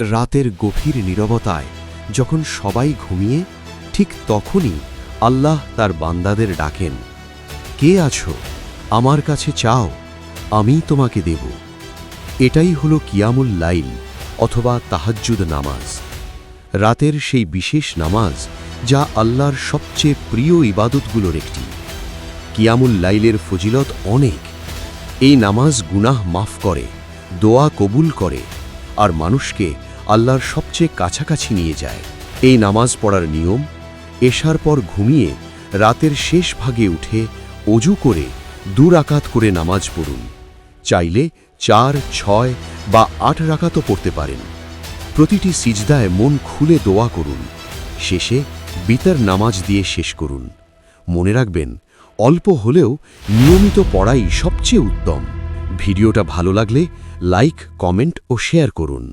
রাতের গভীর নীরবতায় যখন সবাই ঘুমিয়ে, ঠিক তখনই আল্লাহ তার বান্দাদের ডাকেন, কে আছো? আমার কাছে চাও, আমি তোমাকে দেব। এটাই হলো কিয়ামুল লাইল অথবা তাহাজ্জুদ নামাজ। রাতের সেই বিশেষ নামাজ যা আল্লাহর সবচেয়ে প্রিয় ইবাদতগুলোর একটি। কিয়ামুল লাইলের ফজিলত অনেক। এই নামাজ গুনাহ মাফ করে, দোয়া কবুল করে, আর মানুষকে আল্লাহর সবচেয়ে কাছাকাছি নিয়ে যায়। এই নামাজ পড়ার নিয়ম: এশার পর ঘুমিয়ে রাতের শেষ ভাগে উঠে অজু করে 2 রাকাত করে নামাজ পড়ুন। চাইলে 4, 6 বা 8 রাকাতও পড়তে পারেন। প্রতিটি সিজদায় মন খুলে দোয়া করুন। শেষে বিতর নামাজ দিয়ে শেষ করুন। মনে রাখবেন, অল্প হলেও নিয়মিত পড়াই সবচেয়ে উত্তম। ভিডিওটা ভালো লাগলে লাইক, কমেন্ট ও শেয়ার করুন।